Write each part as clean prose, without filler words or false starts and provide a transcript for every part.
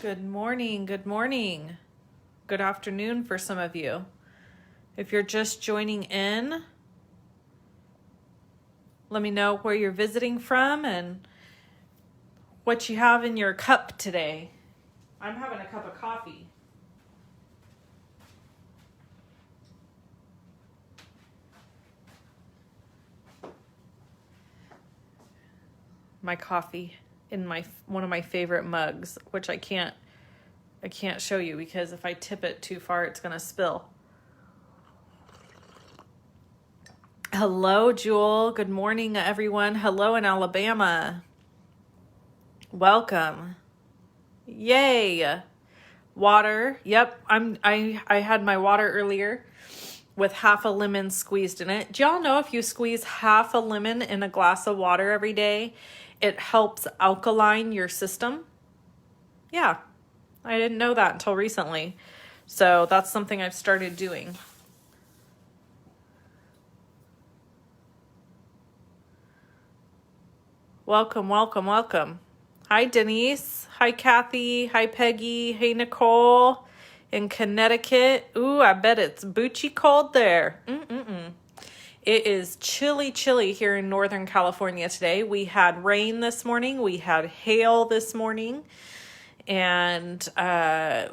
Good morning, good morning. Good afternoon for some of you. If you're just joining in, let me know where you're visiting from and what you have in your cup today. I'm having a cup of coffee. My coffee in one of my favorite mugs, which I can't show you because if I tip it too far, it's gonna spill. Hello, Jewel. Good morning, everyone. Hello in Alabama. Welcome. Yay. Water. Yep, I had my water earlier with half a lemon squeezed in it. Do y'all know if you squeeze half a lemon in a glass of water every day, it helps alkaline your system? Yeah, I didn't know that until recently. So that's something I've started doing. Welcome, welcome, welcome. Hi, Denise. Hi, Kathy. Hi, Peggy. Hey, Nicole in Connecticut. Ooh, I bet it's boochie cold there. It is chilly here in Northern California today. We had rain this morning. We had hail this morning. And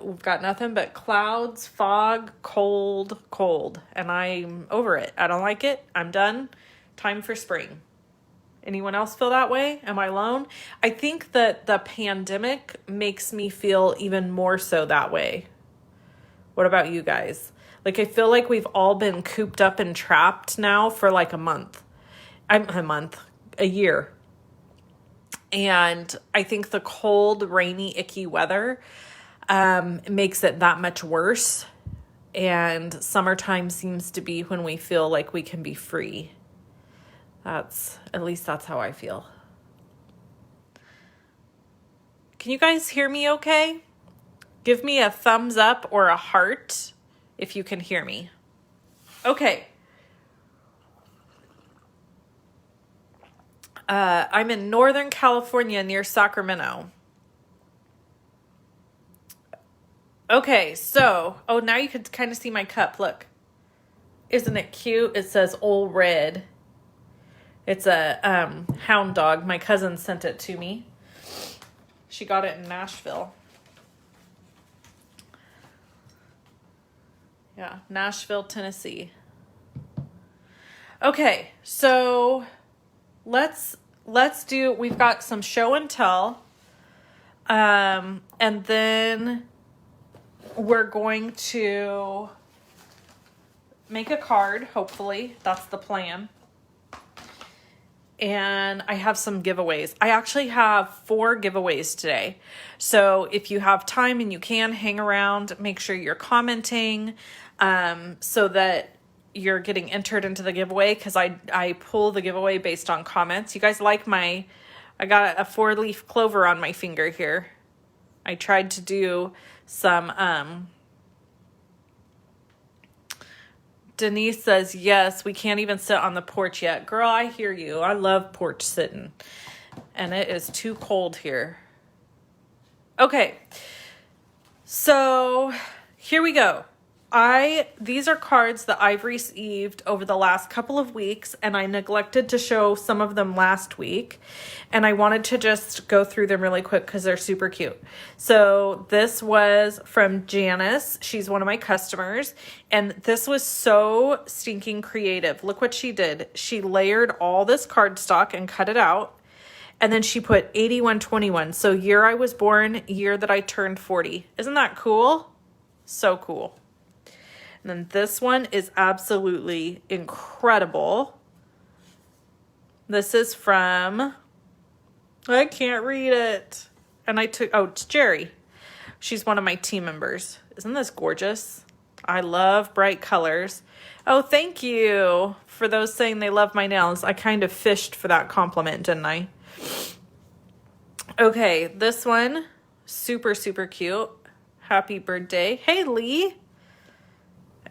we've got nothing but clouds, fog, cold. And I'm over it. I don't like it. I'm done. Time for spring. Anyone else feel that way? Am I alone? I think that the pandemic makes me feel even more so that way. What about you guys? Like, I feel like we've all been cooped up and trapped now for like a year. And I think the cold, rainy, icky weather makes it that much worse. And summertime seems to be when we feel like we can be free. At least that's how I feel. Can you guys hear me okay? Give me a thumbs up or a heart if you can hear me. Okay. I'm in Northern California near Sacramento. Okay, so, now you can kind of see my cup. Look. Isn't it cute? It says Old Red. It's a hound dog. My cousin sent it to me. She got it in Nashville. Yeah, Nashville, Tennessee. Okay, so let's do, we've got some show and tell. And then we're going to make a card, hopefully. That's the plan. And I have some giveaways. I actually have 4 giveaways today. So if you have time and you can hang around, make sure you're commenting so that you're getting entered into the giveaway, because I pull the giveaway based on comments. You guys like I got a 4-leaf clover on my finger here. I tried to do some Denise says, yes, we can't even sit on the porch yet. Girl, I hear you. I love porch sitting. And it is too cold here. Okay. So here we go. These are cards that I've received over the last couple of weeks, and I neglected to show some of them last week. And I wanted to just go through them really quick because they're super cute. So this was from Janice. She's one of my customers. And this was so stinking creative. Look what she did. She layered all this cardstock and cut it out. And then she put 8121. So year I was born, year that I turned 40. Isn't that cool? So cool. And then this one is absolutely incredible. This is from, I can't read it. And it's Jerry. She's one of my team members. Isn't this gorgeous? I love bright colors. Oh, thank you for those saying they love my nails. I kind of fished for that compliment, didn't I? Okay, this one, super cute. Happy birthday. Hey, Lee.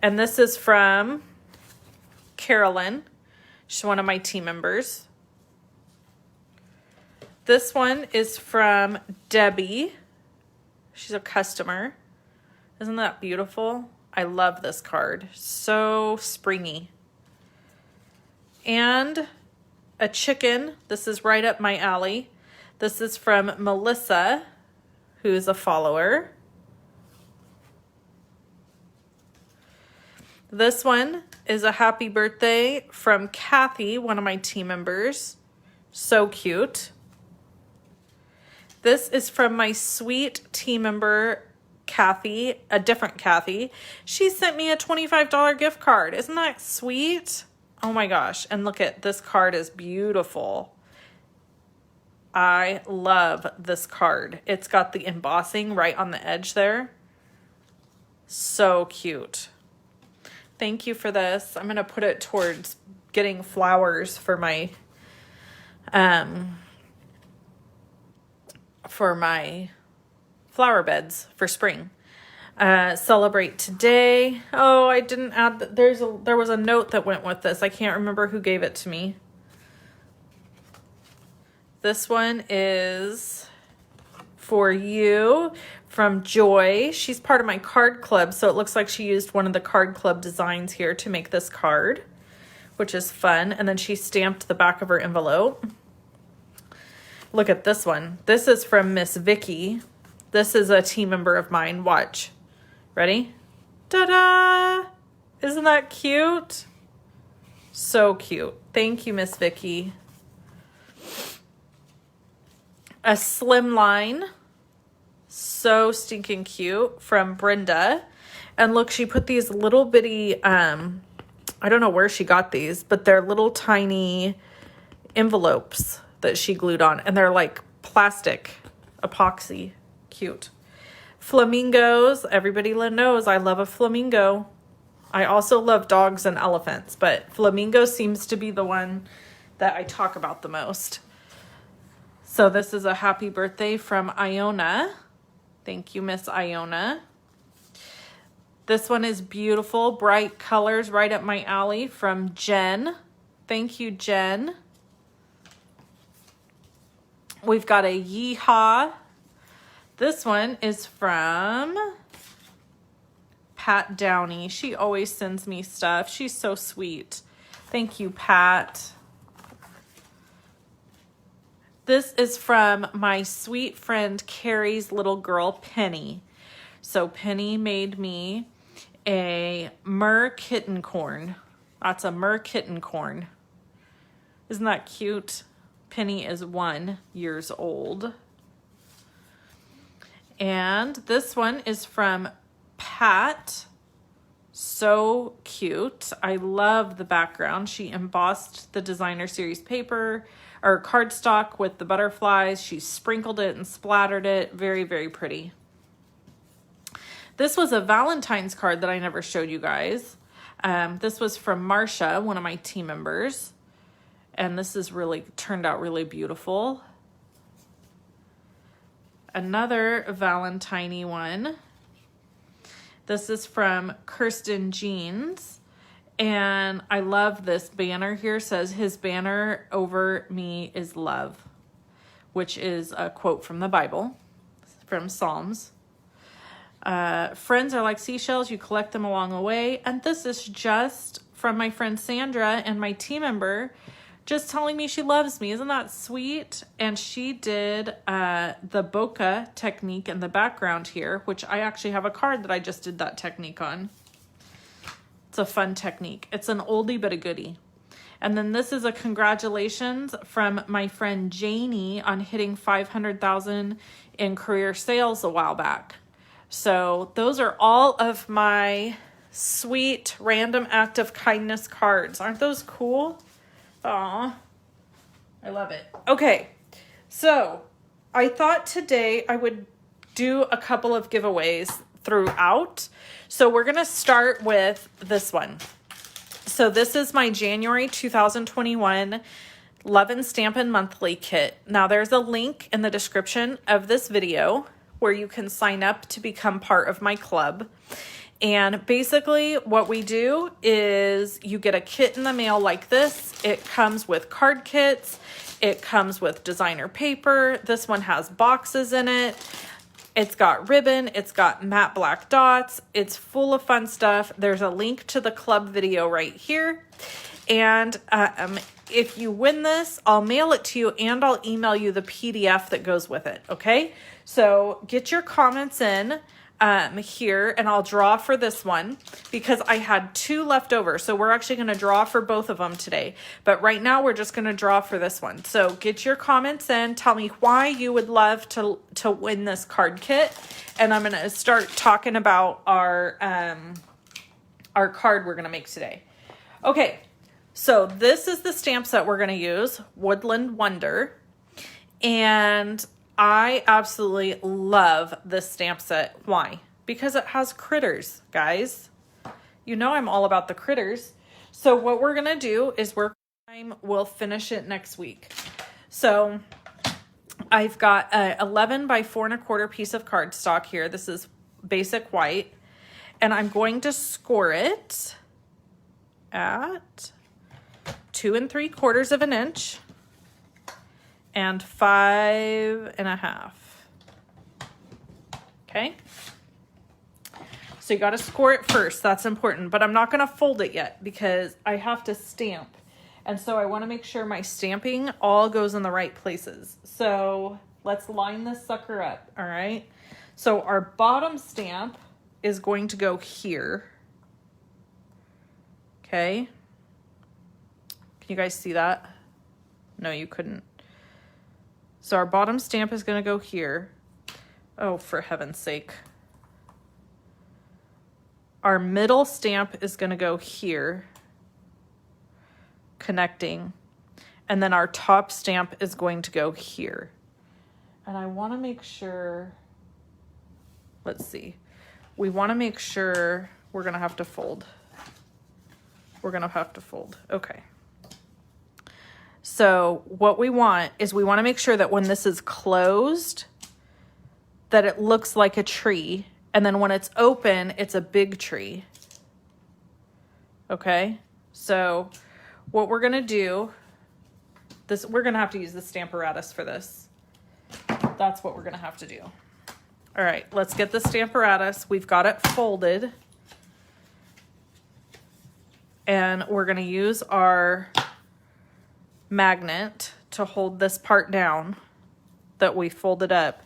And this is from Carolyn. She's one of my team members. This one is from Debbie. She's a customer. Isn't that beautiful? I love this card. So springy. And a chicken. This is right up my alley. This is from Melissa, who's a follower. This one is a happy birthday from Kathy, one of my team members. So cute. This is from my sweet team member, Kathy, a different Kathy. She sent me a $25 gift card. Isn't that sweet? Oh my gosh. And look at this card is beautiful. I love this card. It's got the embossing right on the edge there. So cute. Thank you for this. I'm going to put it towards getting flowers for my flower beds for spring. Celebrate today. Oh, I didn't add there was a note that went with this. I can't remember who gave it to me. This one is for you from Joy. She's part of my card club, so it looks like she used one of the card club designs here to make this card, which is fun. And then she stamped the back of her envelope. Look at this one. This is from Miss Vicky. This is a team member of mine. Watch. Ready? Ta-da! Isn't that cute? So cute. Thank you, Miss Vicky. A slim line. So stinking cute from Brenda. And look, she put these little bitty, I don't know where she got these, but they're little tiny envelopes that she glued on. And they're like plastic, epoxy. Cute. Flamingos. Everybody knows I love a flamingo. I also love dogs and elephants, but flamingo seems to be the one that I talk about the most. So this is a happy birthday from Iona. Thank you, Miss Iona. This one is beautiful, bright colors, right up my alley from Jen. Thank you, Jen. We've got a Yeehaw. This one is from Pat Downey. She always sends me stuff. She's so sweet. Thank you, Pat. This is from my sweet friend Carrie's little girl, Penny. So Penny made me a Mer kitten corn. That's a Mer kitten corn. Isn't that cute? Penny is 1 year old. And this one is from Pat. So cute. I love the background. She embossed the designer series paper or cardstock with the butterflies. She sprinkled it and splattered it. Very, very pretty. This was a Valentine's card that I never showed you guys. This was from Marsha, one of my team members. And this is really turned out really beautiful. Another Valentine-y one. This is from Kirsten Jeans. And I love this banner here. It says, his banner over me is love, which is a quote from the Bible, from Psalms. Friends are like seashells. You collect them along the way. And this is just from my friend Sandra and my team member just telling me she loves me. Isn't that sweet? And she did the bokeh technique in the background here, which I actually have a card that I just did that technique on. It's a fun technique. It's an oldie but a goodie. And then this is a congratulations from my friend Janie on hitting 500,000 in career sales a while back. So those are all of my sweet random act of kindness cards. Aren't those cool? Aw, I love it. Okay, so I thought today I would do a couple of giveaways throughout. So we're going to start with this one. So this is my January 2021 Love and Stampin' Monthly Kit. Now there's a link in the description of this video where you can sign up to become part of my club. And basically what we do is you get a kit in the mail like this. It comes with card kits. It comes with designer paper. This one has boxes in it. It's got ribbon, it's got matte black dots, it's full of fun stuff. There's a link to the club video right here. And if you win this, I'll mail it to you and I'll email you the PDF that goes with it, okay? So get your comments in here, and I'll draw for this one because I had 2 left over. So we're actually going to draw for both of them today. But right now we're just going to draw for this one. So get your comments in. Tell me why you would love to win this card kit. And I'm going to start talking about our card we're going to make today. Okay. So this is the stamp set we're going to use, Woodland Wonder. And I absolutely love this stamp set. Why? Because it has critters, guys. You know I'm all about the critters. So what we're going to do is we'll finish it next week. So I've got a 11 by 4 1/4 piece of cardstock here. This is basic white. And I'm going to score it at 2 3/4 inches. And 5 1/2. Okay. So you got to score it first. That's important, but I'm not going to fold it yet because I have to stamp. And so I want to make sure my stamping all goes in the right places. So let's line this sucker up. All right. So our bottom stamp is going to go here. Okay. Can you guys see that? No, you couldn't. So our bottom stamp is going to go here. Oh, for heaven's sake. Our middle stamp is going to go here, connecting. And then our top stamp is going to go here. And I want to make sure, let's see. We want to make sure we're going to have to fold. We're going to have to fold. Okay. So what we want is we want to make sure that when this is closed, that it looks like a tree. And then when it's open, it's a big tree. Okay. So what we're going to do, we're going to have to use the Stamparatus for this. That's what we're going to have to do. All right, let's get the Stamparatus. We've got it folded. And we're going to use our magnet to hold this part down that we folded up,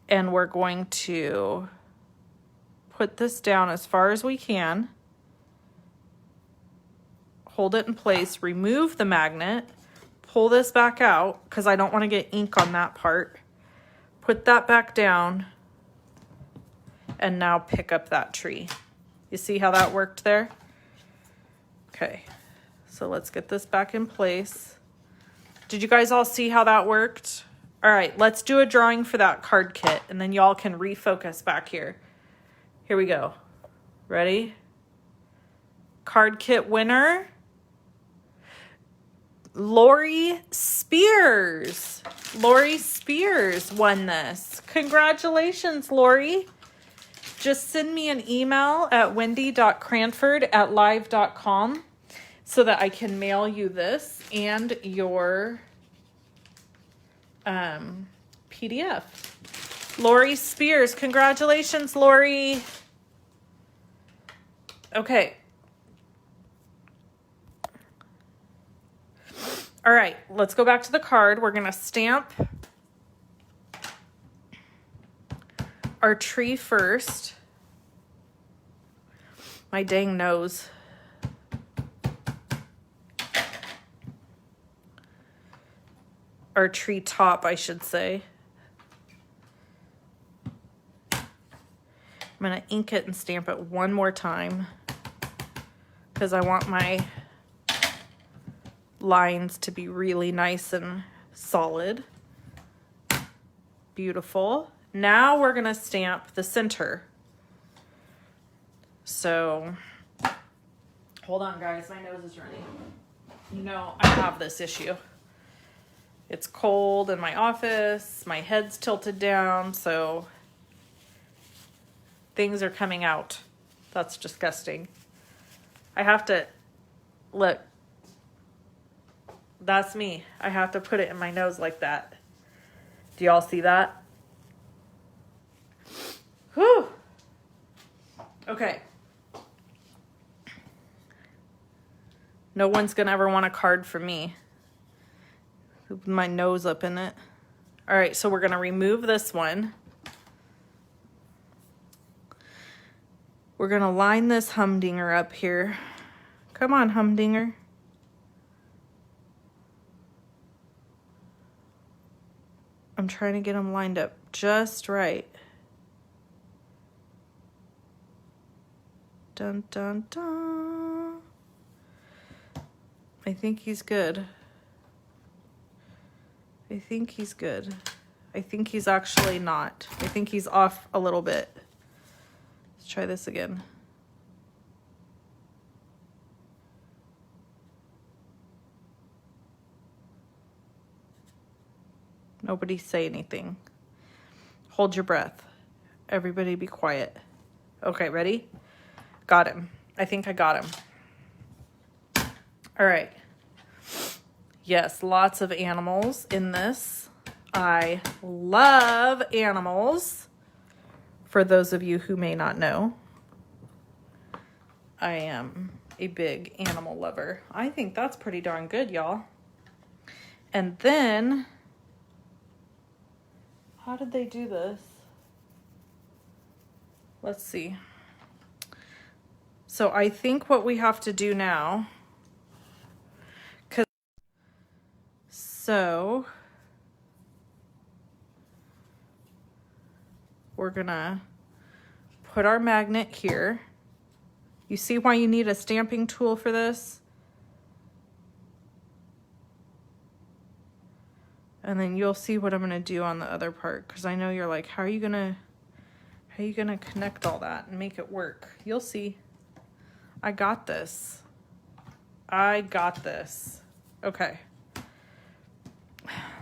and we're going to put this down as far as we can, hold it in place, remove the magnet, pull this back out because I don't want to get ink on that part, put that back down, and now pick up that tree. You see how that worked there? Okay, so let's get this back in place. Did you guys all see how that worked? All right, let's do a drawing for that card kit, and then y'all can refocus back here. Here we go. Ready? Card kit winner, Lori Spears. Lori Spears won this. Congratulations, Lori. Just send me an email at wendy.cranford@live.com so that I can mail you this and your PDF. Lori Spears, congratulations, Lori. Okay. All right, let's go back to the card. We're going to stamp our tree first. My dang nose. Our tree top, I should say. I'm going to ink it and stamp it one more time because I want my lines to be really nice and solid. Beautiful. Now we're going to stamp the center. So, hold on guys, my nose is running. You know, I have this issue. It's cold in my office, my head's tilted down, so things are coming out. That's disgusting. I have to, look, that's me. I have to put it in my nose like that. Do y'all see that? Whew. Okay. No one's gonna ever want a card from me with my nose up in it. All right, so we're gonna remove this one. We're gonna line this humdinger up here. Come on, humdinger. I'm trying to get them lined up just right. Dun, dun, dun. I think he's good. I think he's good. I think he's actually not. I think he's off a little bit. Let's try this again. Nobody say anything. Hold your breath. Everybody be quiet. Okay, ready? Got him. I think I got him. All right. Yes, lots of animals in this. I love animals. For those of you who may not know, I am a big animal lover. I think that's pretty darn good, y'all. And then, how did they do this? Let's see. So I think what we have to do now, so we're gonna put our magnet here. You see why you need a stamping tool for this? And then you'll see what I'm gonna do on the other part, because I know you're like, how are you gonna connect all that and make it work? You'll see. I got this. I got this. Okay.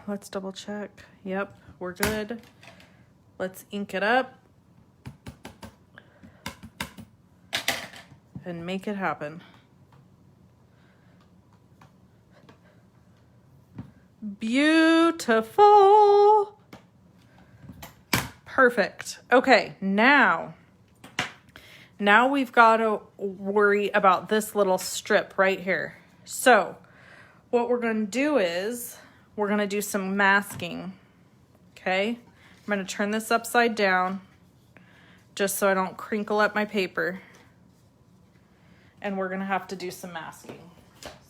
Let's double check. Yep, we're good. Let's ink it up and make it happen. Beautiful. Perfect. Okay, now we've got to worry about this little strip right here. So what we're going to do is we're going to do some masking. Okay, I'm going to turn this upside down just so I don't crinkle up my paper. And we're going to have to do some masking.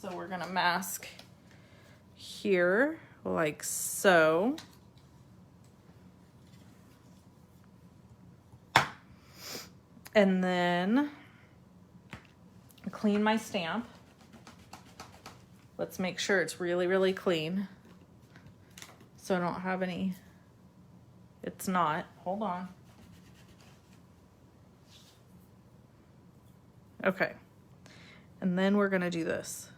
So we're going to mask here like so. And then clean my stamp. Let's make sure it's really, really clean so I don't have any. It's not. Hold on. Okay. And then we're going to do this.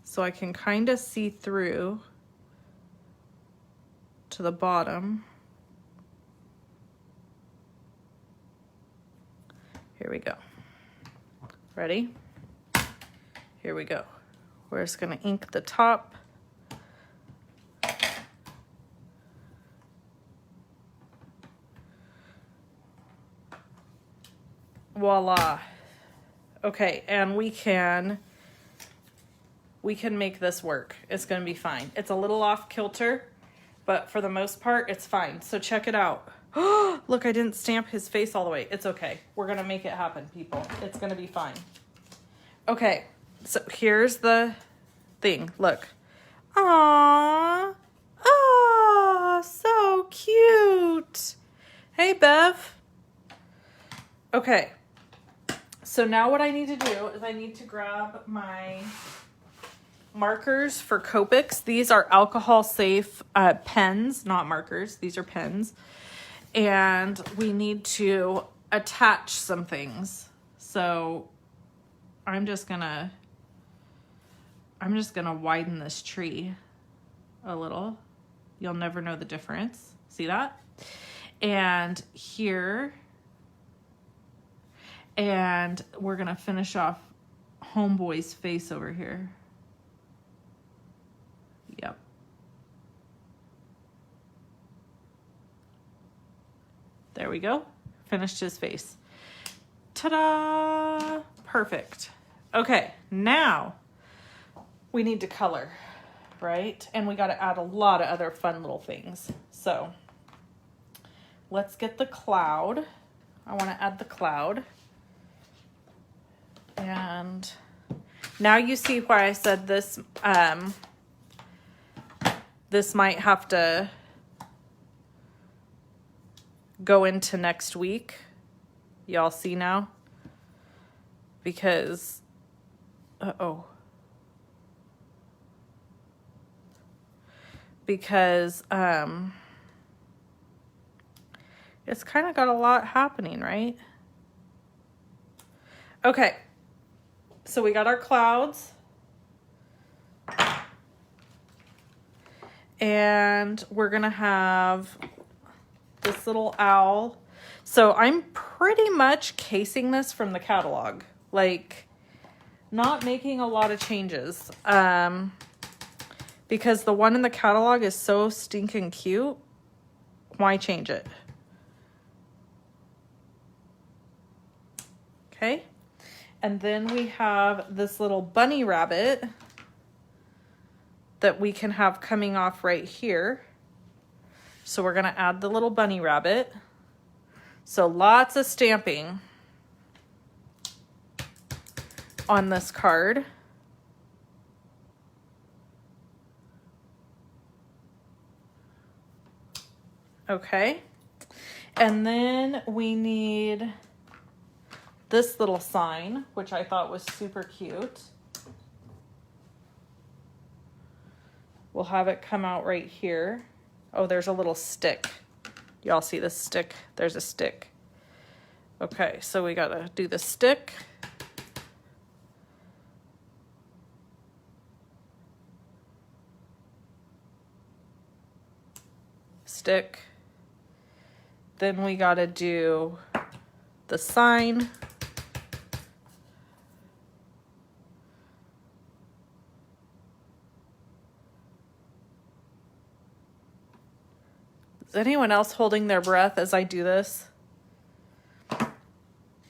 So I can kind of see through to the bottom. Here we go. Ready? Here we go. We're just going to ink the top. Voila. Okay, and we can make this work. It's going to be fine. It's a little off kilter, but for the most part, it's fine. So check it out. Look, I didn't stamp his face all the way. It's okay. We're going to make it happen, people. It's going to be fine. Okay, so here's the thing. Look. Aww. Oh, so cute. Hey, Bev. Okay. So now what I need to do is I need to grab my markers for Copics. These are alcohol safe pens, not markers. These are pens. And we need to attach some things. So I'm just gonna widen this tree a little. You'll never know the difference. See that? And here, and we're gonna finish off Homeboy's face over here. Yep. There we go. Finished his face. Ta-da! Perfect. Okay, now we need to color, right? And we got to add a lot of other fun little things. So let's get the cloud. I want to add the cloud. And now you see why I said this, this might have to go into next week. Y'all see now? Because, because it's kind of got a lot happening, right? Okay, so we got our clouds. And we're gonna have this little owl. So I'm pretty much casing this from the catalog. Like, not making a lot of changes. Because the one in the catalog is so stinking cute. Why change it? Okay. And then we have this little bunny rabbit that we can have coming off right here. So we're gonna add the little bunny rabbit. So lots of stamping on this card. Okay. And then we need this little sign, which I thought was super cute. We'll have it come out right here. Oh, there's a little stick. Y'all see the stick? There's a stick. Okay, so we gotta do the stick. Stick. Then we gotta do the sign. Is anyone else holding their breath as I do this?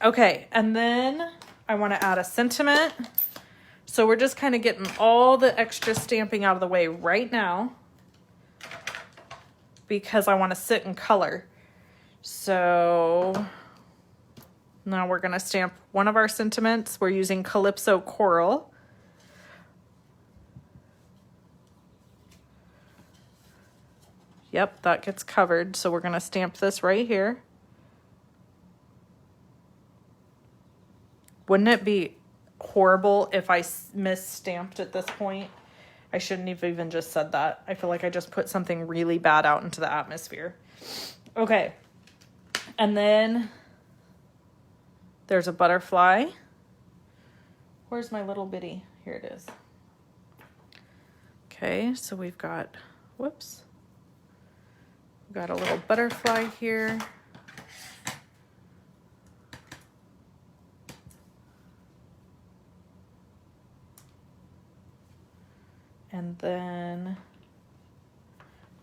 Okay, and then I want to add a sentiment. So we're just kind of getting all the extra stamping out of the way right now because I want to sit and color. So now we're going to stamp one of our sentiments. We're using Calypso Coral. Yep, that gets covered. So we're going to stamp this right here. Wouldn't it be horrible if I misstamped at this point? I shouldn't have even just said that. I feel like I just put something really bad out into the atmosphere. Okay. And then there's a butterfly. Where's my little bitty? Here it is. Okay, so we've got, whoops. We've got a little butterfly here. And then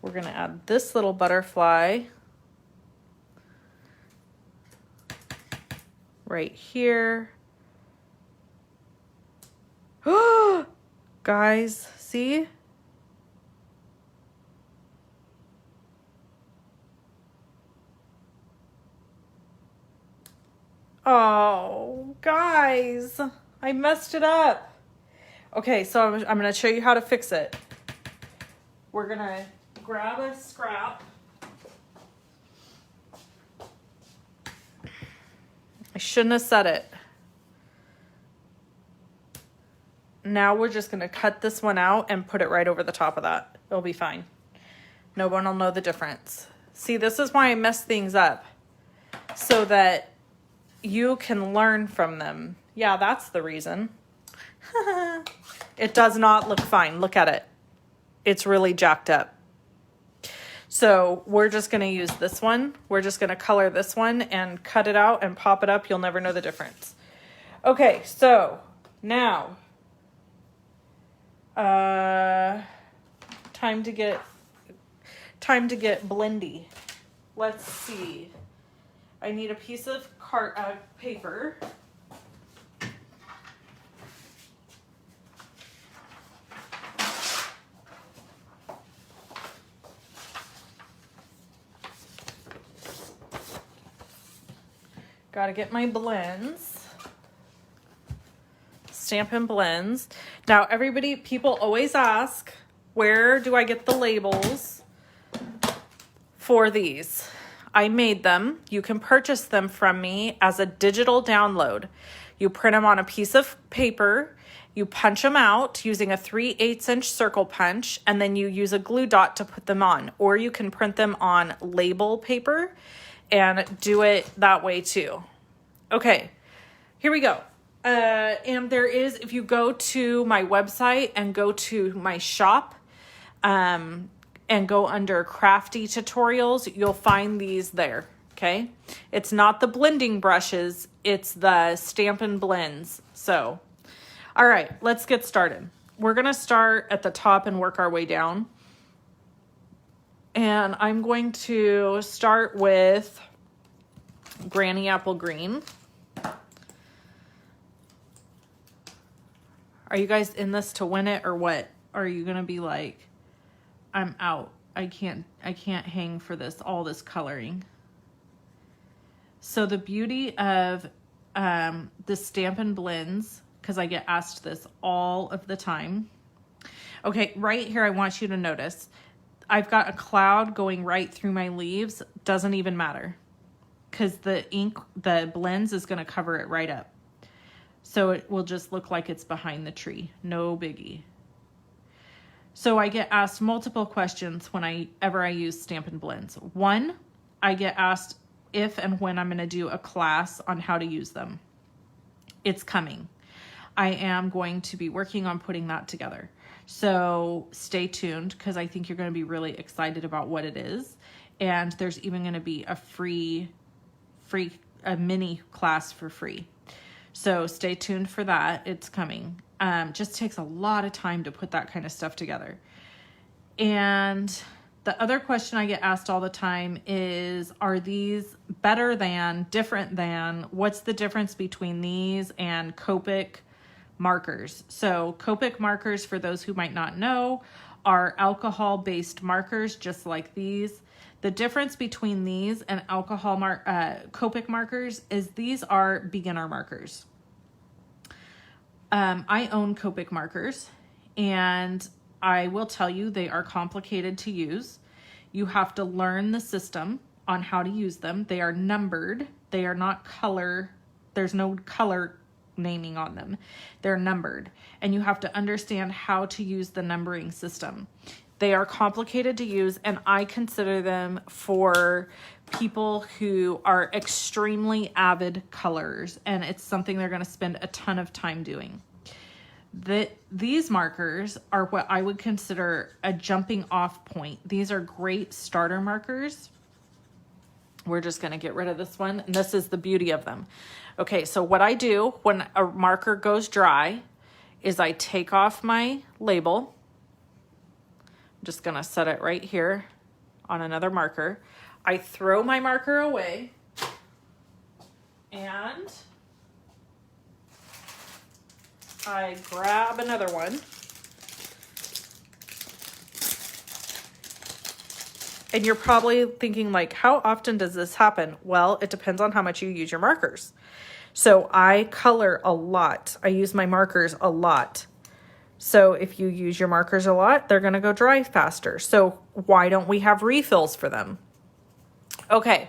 we're going to add this little butterfly right here. Guys, see? Oh, guys, I messed it up. Okay, so I'm going to show you how to fix it. We're going to grab a scrap. I shouldn't have said it. Now we're just going to cut this one out and put it right over the top of that. It'll be fine. No one will know the difference. See, this is why I mess things up. So that you can learn from them. Yeah, that's the reason. It does not look fine. Look at it. It's really jacked up. So we're just going to use this one. We're just going to color this one and cut it out and pop it up. You'll never know the difference. Okay, so now time to get blendy. Let's see. I need a piece of paper. Got to get my blends. Stampin' blends. Now, people always ask, where do I get the labels for these? I made them. You can purchase them from me as a digital download. You print them on a piece of paper. You punch them out using a 3/8" circle punch, and then you use a glue dot to put them on. Or you can print them on label paper and do it that way too. Okay, here we go. And there is, if you go to my website and go to my shop, and go under crafty tutorials, you'll find these there. Okay. It's not the blending brushes. It's the Stampin' blends. So, all right, let's get started. We're going to start at the top and work our way down. And I'm going to start with Granny Apple Green. Are you guys in this to win it or what? Or are you going to be like, I'm out. I can't hang for all this coloring. So the beauty of the Stampin' blends, because I get asked this all of the time. Okay, right here I want you to notice I've got a cloud going right through my leaves. Doesn't even matter because the blends is going to cover it right up. So it will just look like it's behind the tree. No biggie. So I get asked multiple questions whenever I use Stampin' blends. One, I get asked if and when I'm going to do a class on how to use them. It's coming. I am going to be working on putting that together. So stay tuned because I think you're going to be really excited about what it is. And there's even going to be a mini class for free. So stay tuned for that. It's coming. Just takes a lot of time to put that kind of stuff together. And the other question I get asked all the time is, are these better than, different than, what's the difference between these and Copic markers? So Copic markers, for those who might not know, are alcohol-based markers just like these. The difference between these and Copic markers is these are beginner markers. I own Copic markers, and I will tell you they are complicated to use. You have to learn the system on how to use them. They are numbered. They are not color. There's no color naming on them. They're numbered, and you have to understand how to use the numbering system. They are complicated to use, and I consider them for people who are extremely avid colorers, and it's something they're going to spend a ton of time doing. These markers are what I would consider a jumping off point. These are great starter markers. We're just going to get rid of this one, and this is the beauty of them. Okay, so what I do when a marker goes dry is I take off my label. I'm just going to set it right here on another marker. I throw my marker away, and I grab another one. And you're probably thinking, like, how often does this happen? Well, it depends on how much you use your markers. So I color a lot. I use my markers a lot. So if you use your markers a lot, they're going to go dry faster. So why don't we have refills for them? Okay.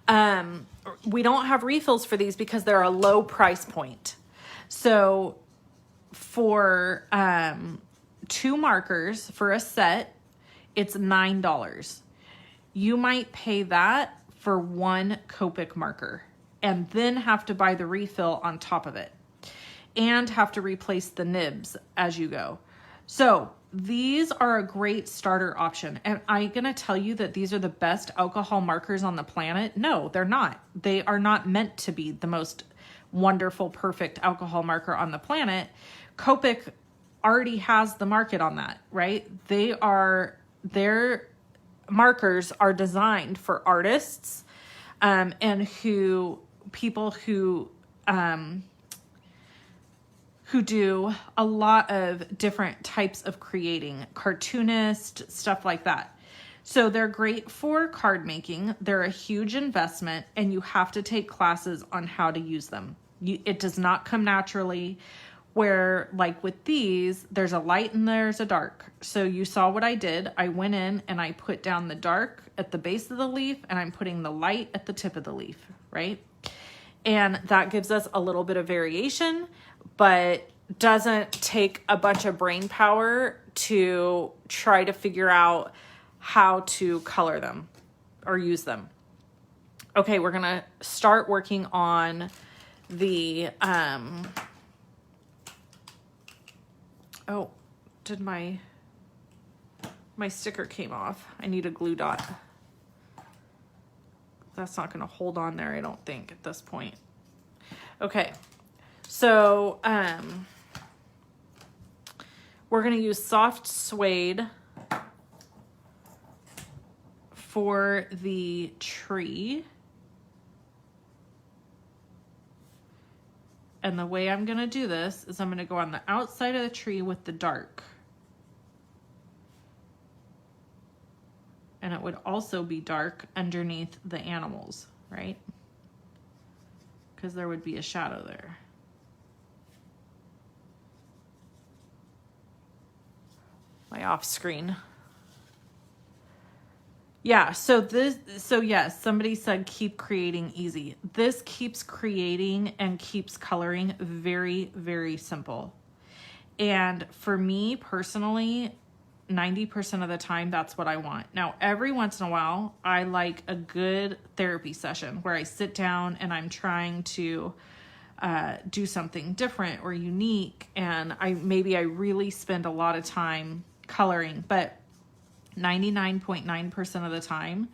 We don't have refills for these because they're a low price point. So for 2 markers for a set, it's $9. You might pay that for 1 Copic marker and then have to buy the refill on top of it and have to replace the nibs as you go. So these are a great starter option. And I'm going to tell you that these are the best alcohol markers on the planet. No, they're not. They are not meant to be the most wonderful, perfect alcohol marker on the planet. Copic already has the market on that, right? Their markers are designed for artists, and people who do a lot of different types of creating, cartoonist, stuff like that. So they're great for card making. They're a huge investment, and you have to take classes on how to use them. It does not come naturally, where like with these, there's a light and there's a dark. So you saw what I did. I went in and I put down the dark at the base of the leaf, and I'm putting the light at the tip of the leaf, right? And that gives us a little bit of variation, but doesn't take a bunch of brain power to try to figure out how to color them or use them. Okay, we're gonna start working on the, oh, did my sticker came off. I need a glue dot. That's not gonna hold on there, I don't think, at this point. Okay, so, we're gonna use soft suede for the tree. And the way I'm gonna do this is I'm gonna go on the outside of the tree with the dark. And it would also be dark underneath the animals, right? Because there would be a shadow there. My off screen. Yeah, so yes, somebody said keep creating easy. This keeps creating and keeps coloring very, very simple. And for me personally, 90% of the time, that's what I want. Now, every once in a while, I like a good therapy session where I sit down and I'm trying to do something different or unique. And maybe I really spend a lot of time coloring, but 99.9% of the time,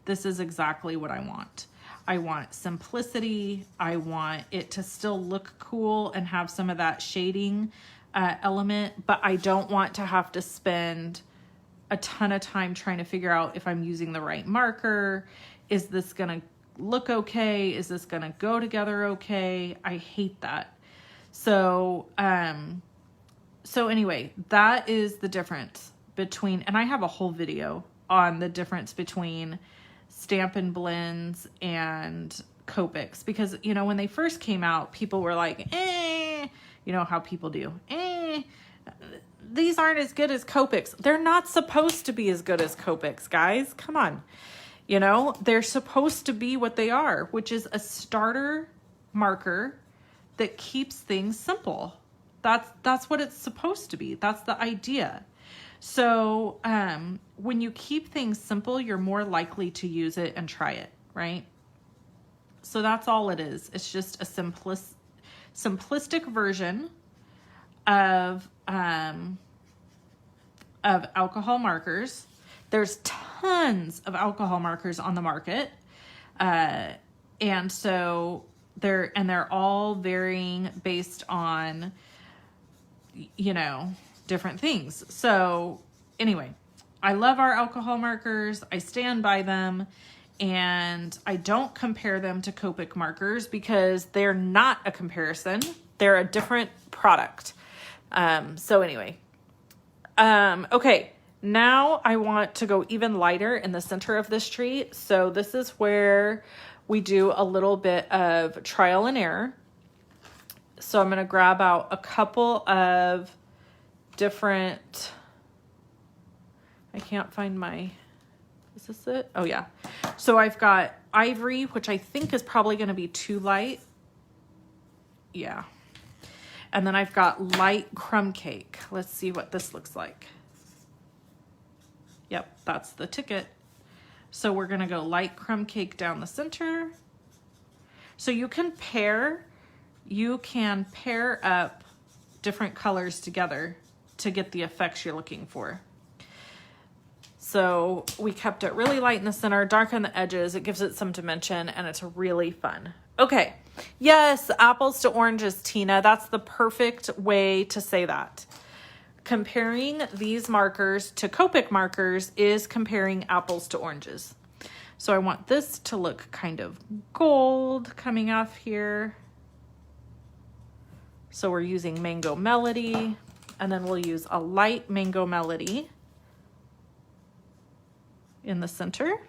this is exactly what I want. I want simplicity. I want it to still look cool and have some of that shading element, but I don't want to have to spend a ton of time trying to figure out if I'm using the right marker. Is this gonna look okay? Is this gonna go together okay? I hate that. So anyway, that is the difference between, and I have a whole video on the difference between Stampin' Blends and Copics, because, you know, when they first came out, people were like, you know how people do, these aren't as good as Copics. They're not supposed to be as good as Copics, guys. Come on. You know, they're supposed to be what they are, which is a starter marker that keeps things simple. That's what it's supposed to be. That's the idea. So when you keep things simple, you're more likely to use it and try it, right? So that's all it is. It's just a simplistic version of alcohol markers. There's tons of alcohol markers on the market. And so they're all varying based on, you know, different things. So anyway, I love our alcohol markers. I stand by them, and I don't compare them to Copic markers because they're not a comparison. They're a different product. So anyway, okay, now I want to go even lighter in the center of this tree. So this is where we do a little bit of trial and error. So I'm going to grab out a couple of different, I can't find my, is this it? Oh yeah. So I've got ivory, which I think is probably going to be too light. Yeah. And then I've got light crumb cake. Let's see what this looks like. Yep, that's the ticket. So we're going to go light crumb cake down the center. So you can pair up different colors together to get the effects you're looking for. So we kept it really light in the center, dark on the edges. It gives it some dimension, and it's really fun. Okay. Yes, apples to oranges, Tina. That's the perfect way to say that. Comparing these markers to Copic markers is comparing apples to oranges. So I want this to look kind of gold coming off here. So we're using Mango Melody, and then we'll use a light Mango Melody in the center.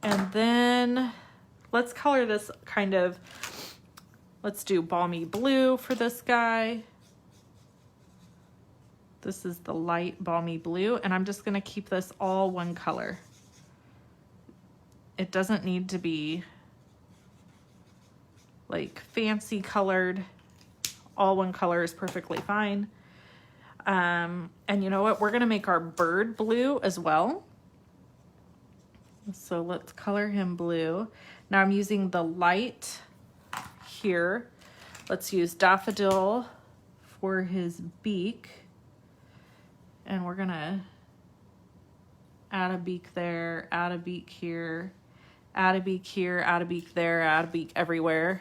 And then let's color this kind of, let's do Balmy Blue for this guy. This is the light Balmy Blue, and I'm just gonna keep this all one color. It doesn't need to be like fancy colored. All one color is perfectly fine. And you know what? We're gonna make our bird blue as well. So let's color him blue. Now I'm using the light here. Let's use Daffodil for his beak. And we're gonna add a beak there, add a beak here, add a beak here, add a beak there, add a beak everywhere.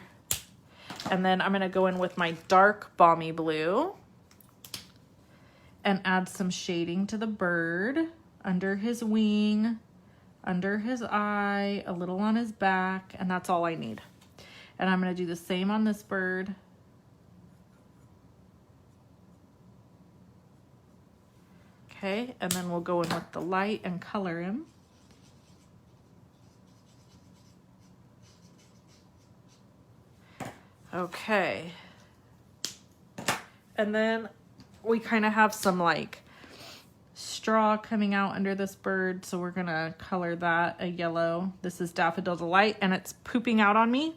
And then I'm gonna go in with my dark Balmy Blue and add some shading to the bird, under his wing, under his eye, a little on his back, and that's all I need. And I'm gonna do the same on this bird. Okay, and then we'll go in with the light and color him. Okay. And then we kind of have some like straw coming out under this bird, so we're gonna color that a yellow. This is Daffodil Delight, and it's pooping out on me.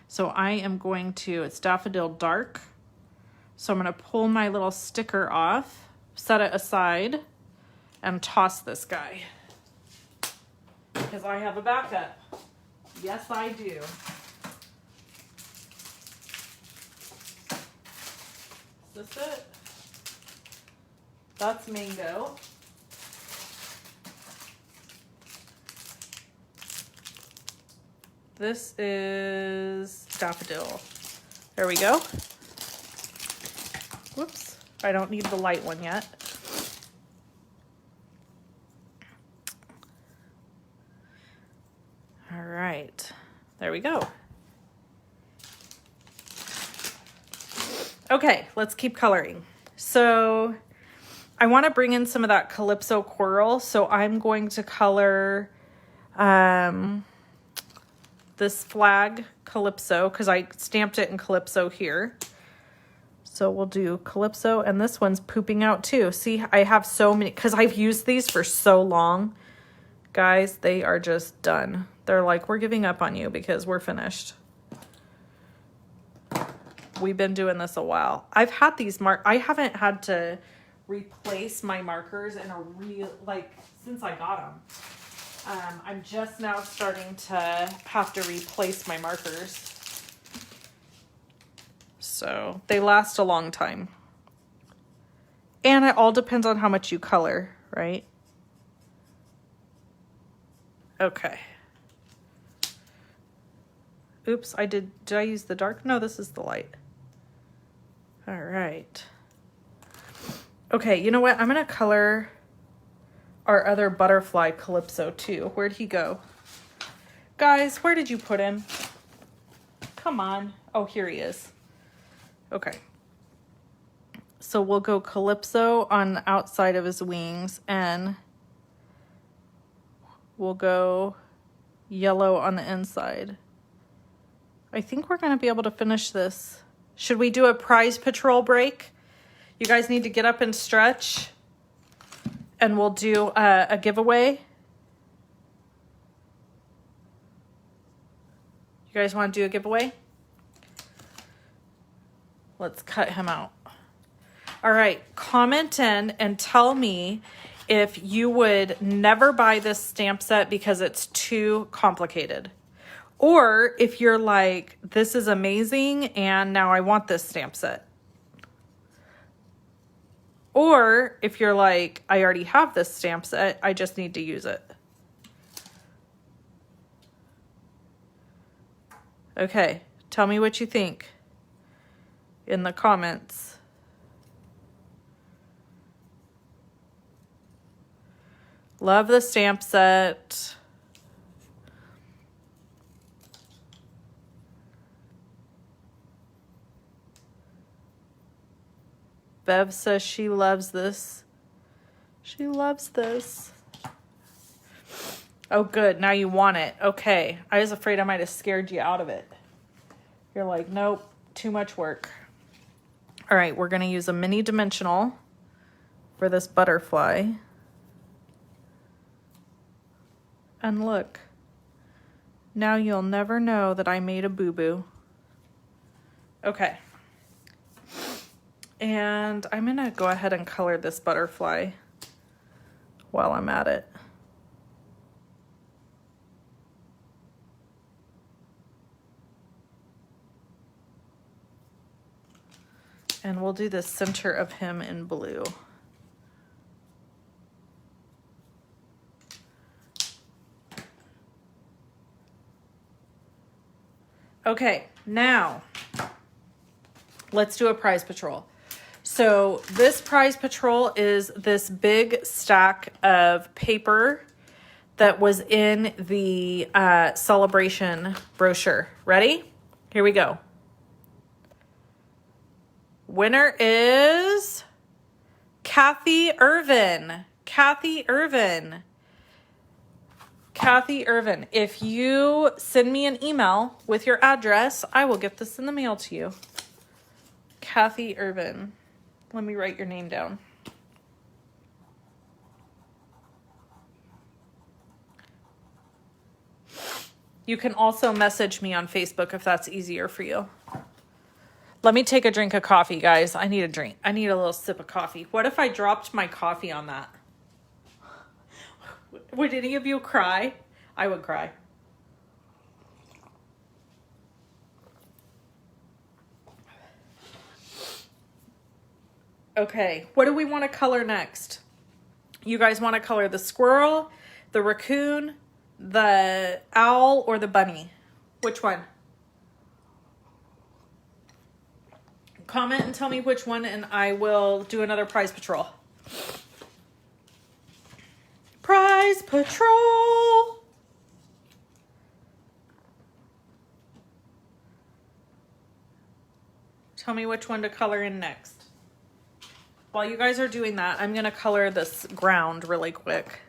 So I am going to, it's Daffodil Dark. So I'm gonna pull my little sticker off, set it aside, and toss this guy. Because I have a backup. Yes, I do. Is this it? That's Mango. This is Daffodil. There we go. Whoops, I don't need the light one yet. All right, there we go. Okay, let's keep coloring. So I want to bring in some of that Calypso Coral, so I'm going to color this flag Calypso, because I stamped it in Calypso here. So we'll do Calypso, and this one's pooping out too. See, I have so many, because I've used these for so long. Guys, they are just done. They're like, we're giving up on you because we're finished. We've been doing this a while. I've had these I haven't had to replace my markers in a real, like, since I got them. I'm just now starting to have to replace my markers. So they last a long time. And it all depends on how much you color, right? Okay. Oops, did I use the dark? No, this is the light. All right. Okay, you know what? I'm gonna color our other butterfly Calypso too. Where'd he go? Guys, where did you put him? Come on. Oh, here he is. Okay. So we'll go Calypso on the outside of his wings, and we'll go yellow on the inside. I think we're gonna be able to finish this. Should we do a prize patrol break? You guys need to get up and stretch, and we'll do a giveaway. You guys want to do a giveaway? Let's cut him out. All right, comment in and tell me if you would never buy this stamp set because it's too complicated. Or if you're like, this is amazing and now I want this stamp set. Or if you're like, I already have this stamp set, I just need to use it. Okay, tell me what you think in the comments. Love the stamp set. Bev says she loves this. She loves this. Oh, good. Now you want it. Okay. I was afraid I might have scared you out of it. You're like, nope, too much work. All right, we're going to use a mini dimensional for this butterfly. And look, now you'll never know that I made a boo-boo. Okay. And I'm going to go ahead and color this butterfly while I'm at it. And we'll do the center of him in blue. Okay, now let's do a prize patrol. So this prize patrol is this big stack of paper that was in the celebration brochure. Ready? Here we go. Winner is Kathy Irvin. Kathy Irvin. Kathy Irvin. If you send me an email with your address, I will get this in the mail to you. Kathy Irvin. Let me write your name down. You can also message me on Facebook if that's easier for you. Let me take a drink of coffee, guys. I need a drink. I need a little sip of coffee. What if I dropped my coffee on that? Would any of you cry? I would cry. Okay, what do we want to color next? You guys want to color the squirrel, the raccoon, the owl, or the bunny? Which one? Comment and tell me which one, and I will do another prize patrol. Prize patrol! Tell me which one to color in next. While you guys are doing that, I'm going to color this ground really quick.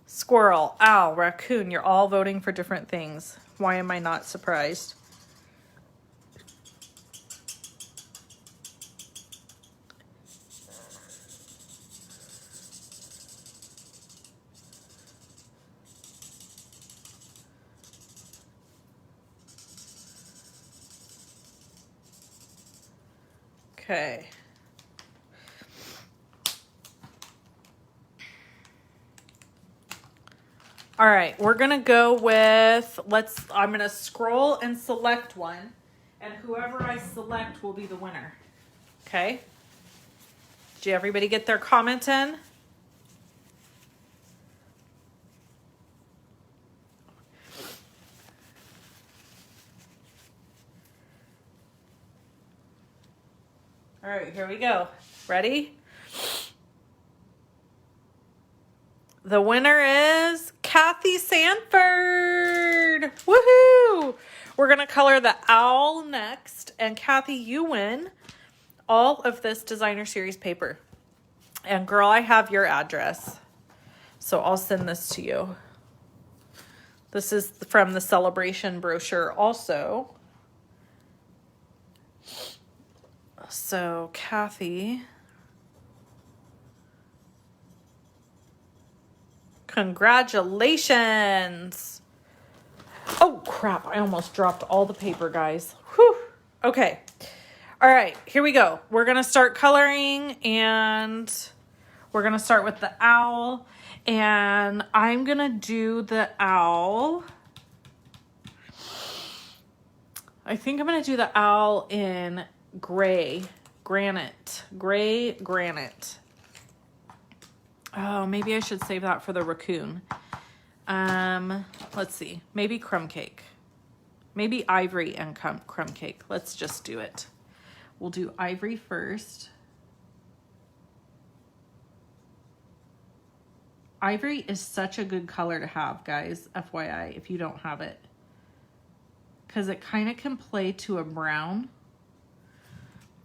Squirrel, owl, raccoon, you're all voting for different things. Why am I not surprised? Okay. All right, we're gonna go with, I'm gonna scroll and select one, and whoever I select will be the winner. Okay? Did everybody get their comment in? All right, here we go. Ready? The winner is Kathy Sanford. Woohoo! We're going to color the owl next. And Kathy, you win all of this designer series paper. And girl, I have your address. So I'll send this to you. This is from the celebration brochure also. So Kathy, congratulations. Oh crap, I almost dropped all the paper, guys. Whew. Okay. All right, here we go. We're going to start coloring, and we're going to start with the owl, and I'm going to do the owl. I think I'm going to do the owl in gray granite. Oh, maybe I should save that for the raccoon. Let's see, maybe crumb cake. Maybe ivory and crumb cake. Let's just do it. We'll do ivory first. Ivory is such a good color to have, guys, FYI, if you don't have it. Because it kind of can play to a brown,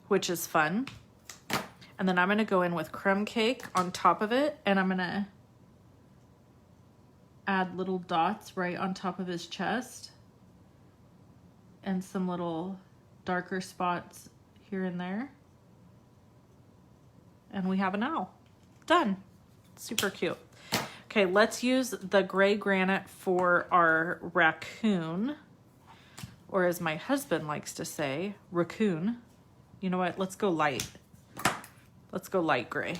which is fun. And then I'm going to go in with crumb cake on top of it, and I'm going to add little dots right on top of his chest and some little darker spots here and there. And we have an owl. Done. Super cute. Okay, let's use the gray granite for our raccoon, or as my husband likes to say, raccoon. You know what? Let's go light. Let's go light gray.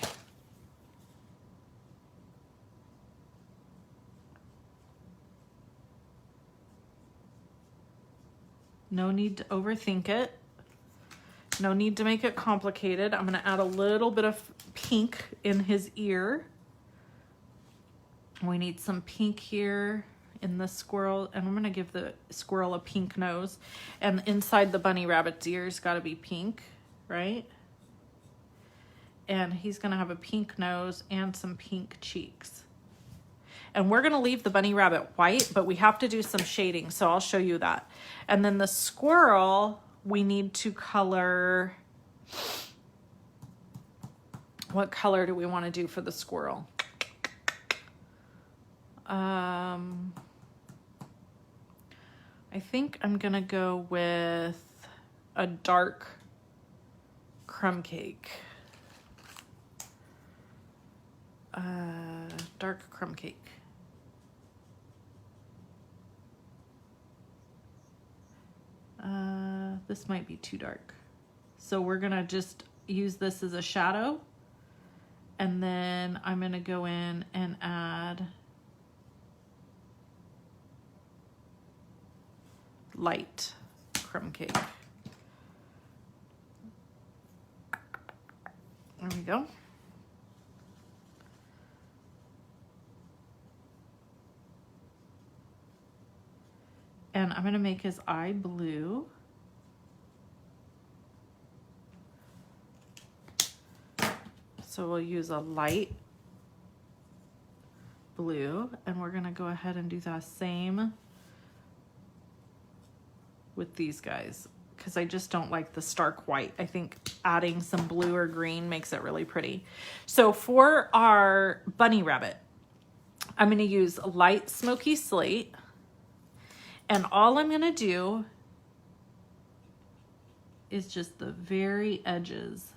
No need to overthink it. No need to make it complicated. I'm going to add a little bit of pink in his ear. We need some pink here in the squirrel, and I'm going to give the squirrel a pink nose. And inside the bunny rabbit's ears got to be pink, right? And he's going to have a pink nose and some pink cheeks. And we're going to leave the bunny rabbit white, but we have to do some shading, so I'll show you that. And then the squirrel, we need to color. What color do we want to do for the squirrel? I think I'm gonna go with a dark crumb cake. Dark crumb cake. This might be too dark. So we're gonna just use this as a shadow. And then I'm gonna go in and add light crumb cake. There we go. And I'm going to make his eye blue. So we'll use a light blue, and we're going to go ahead and do the same with these guys, because I just don't like the stark white. I think adding some blue or green makes it really pretty. So for our bunny rabbit, I'm going to use light smoky slate, and all I'm going to do is just the very edges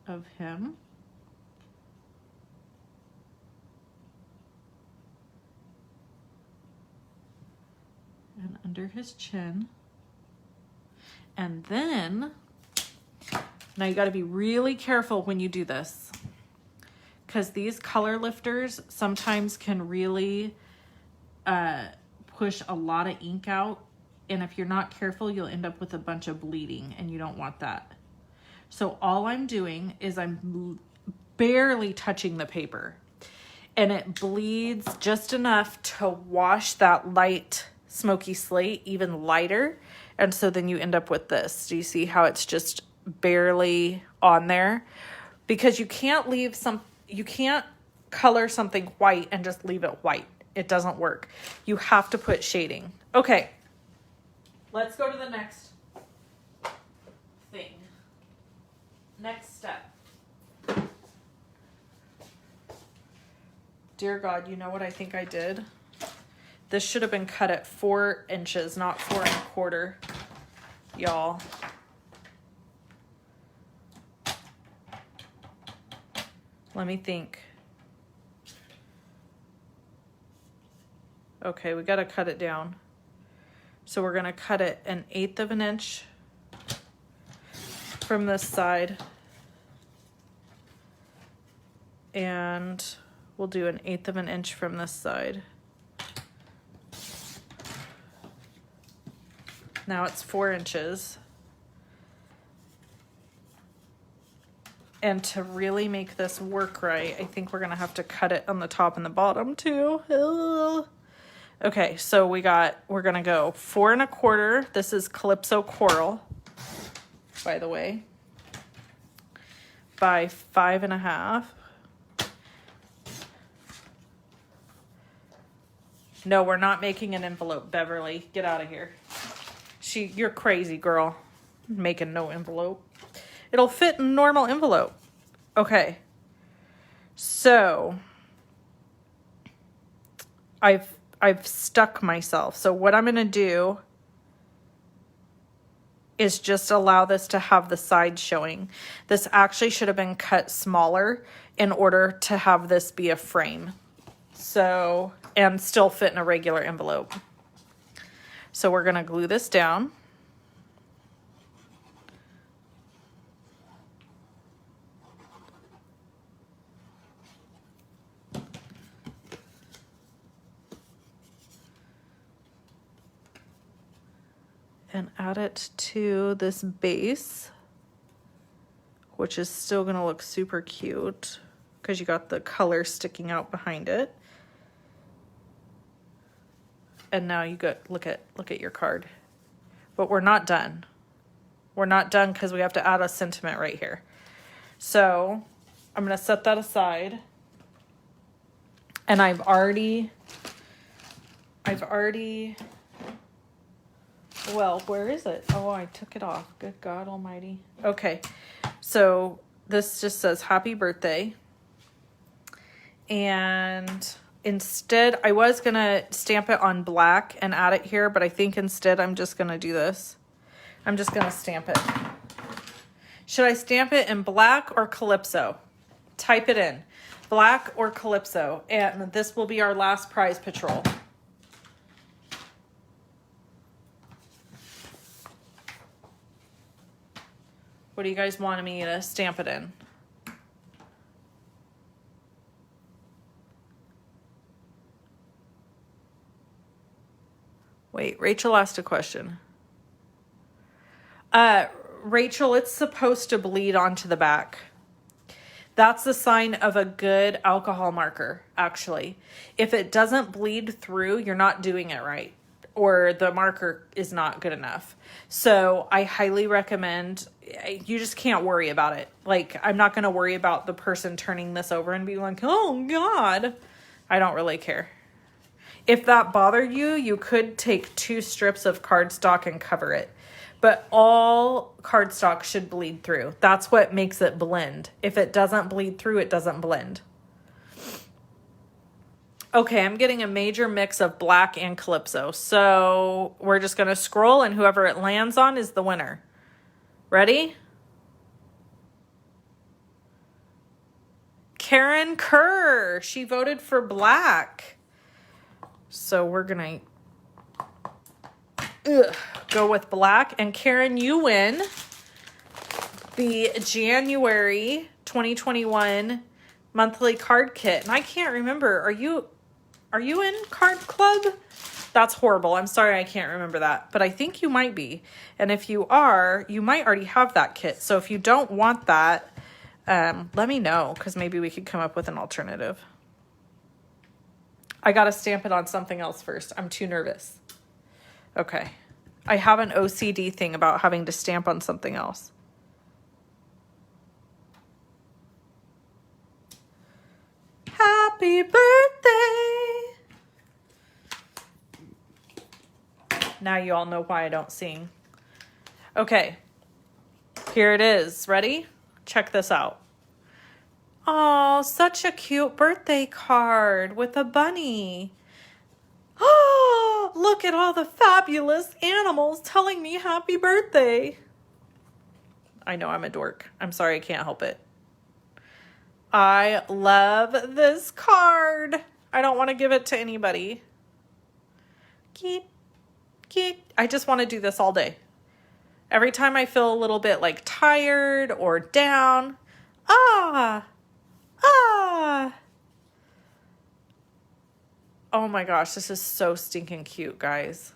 of him. And under his chin. And then, now you got to be really careful when you do this, because these color lifters sometimes can really push a lot of ink out. And if you're not careful, you'll end up with a bunch of bleeding, and you don't want that. So all I'm doing is I'm barely touching the paper, and it bleeds just enough to wash that light smoky slate even lighter. And so then you end up with this. Do you see how it's just barely on there? Because you can't color something white and just leave it white. It doesn't work. You have to put shading. Okay, let's go to the next thing. Next step. Dear God, you know what I think I did? This should have been cut at 4 inches, not 4 1/4, y'all. Let me think. Okay, we gotta cut it down. So we're gonna cut it 1/8 of an inch from this side. And we'll do 1/8 of an inch from this side. Now it's 4 inches. And to really make this work right, I think we're gonna have to cut it on the top and the bottom too. Ugh. Okay, so we're gonna go 4 1/4. This is Calypso Coral, by the way, by 5 1/2. No, we're not making an envelope, Beverly. Get out of here. You're crazy, girl. Making no envelope. It'll fit in a normal envelope. Okay. So I've stuck myself. So what I'm going to do is just allow this to have the side showing. This actually should have been cut smaller in order to have this be a frame. So, and still fit in a regular envelope. So we're going to glue this down. And add it to this base, which is still going to look super cute because you got the color sticking out behind it. And now you look at your card. But we're not done. We're not done because we have to add a sentiment right here. So I'm going to set that aside. And I've already, well, where is it? Oh, I took it off. Good God almighty. Okay. So this just says happy birthday. And instead, I was going to stamp it on black and add it here, but I think instead I'm just going to do this. I'm just going to stamp it. Should I stamp it in black or Calypso? Type it in. Black or Calypso. And this will be our last prize patrol. What do you guys want me to stamp it in? Wait, Rachel asked a question. Rachel, it's supposed to bleed onto the back. That's the sign of a good alcohol marker, actually. If it doesn't bleed through, you're not doing it right, or the marker is not good enough. So I highly recommend, you just can't worry about it. Like, I'm not going to worry about the person turning this over and being like, oh God, I don't really care. If that bothered you, you could take 2 strips of cardstock and cover it. But all cardstock should bleed through. That's what makes it blend. If it doesn't bleed through, it doesn't blend. Okay, I'm getting a major mix of black and Calypso. So we're just going to scroll, and whoever it lands on is the winner. Ready? Karen Kerr. She voted for black. So we're going to go with black. And Karen, you win the January 2021 monthly card kit. And I can't remember. Are you in Card Club? That's horrible. I'm sorry I can't remember that. But I think you might be. And if you are, you might already have that kit. So if you don't want that, let me know, because maybe we could come up with an alternative. I got to stamp it on something else first. I'm too nervous. Okay. I have an OCD thing about having to stamp on something else. Happy birthday. Now you all know why I don't sing. Okay. Here it is. Ready? Check this out. Oh, such a cute birthday card with a bunny. Oh, look at all the fabulous animals telling me happy birthday. I know I'm a dork. I'm sorry, I can't help it. I love this card. I don't want to give it to anybody. I just want to do this all day. Every time I feel a little bit like tired or down. Oh my gosh, this is so stinking cute, guys.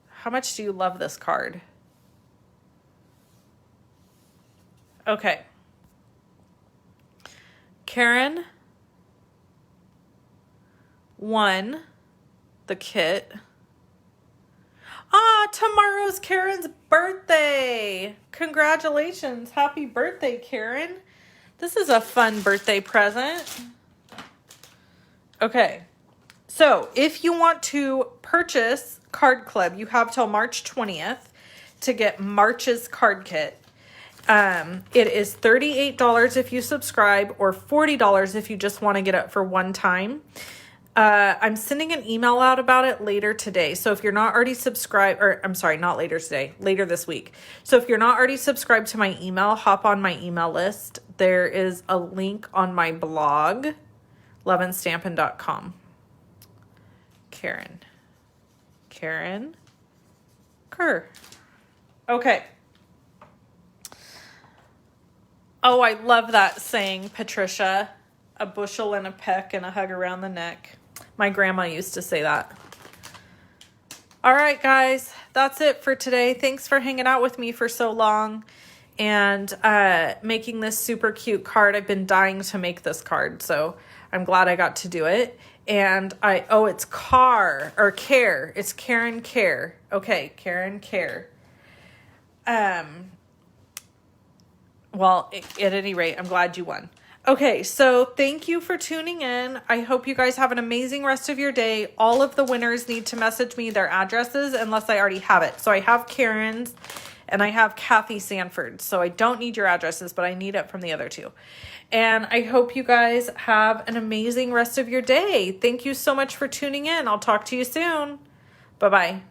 How much do you love this card? Okay. Karen won the kit. Tomorrow's Karen's birthday. Congratulations. Happy birthday, Karen. This is a fun birthday present. Okay. So if you want to purchase Card Club, you have till March 20th to get March's card kit. It is $38 if you subscribe or $40 if you just want to get it for one time. I'm sending an email out about it later today. So if you're not already subscribed, or I'm sorry, not later today, later this week. So if you're not already subscribed to my email, hop on my email list. There is a link on my blog, loveandstampin.com. Karen Kerr. Okay. Oh, I love that saying, Patricia. A bushel and a peck and a hug around the neck. My grandma used to say that. All right, guys. That's it for today. Thanks for hanging out with me for so long and making this super cute card. I've been dying to make this card, so I'm glad I got to do it. And it's Care. It's Karen Care. Okay, Karen Care. Well, at any rate, I'm glad you won. Okay, so thank you for tuning in. I hope you guys have an amazing rest of your day. All of the winners need to message me their addresses unless I already have it. So I have Karen's and I have Kathy Sanford. So I don't need your addresses, but I need it from the other two. And I hope you guys have an amazing rest of your day. Thank you so much for tuning in. I'll talk to you soon. Bye-bye.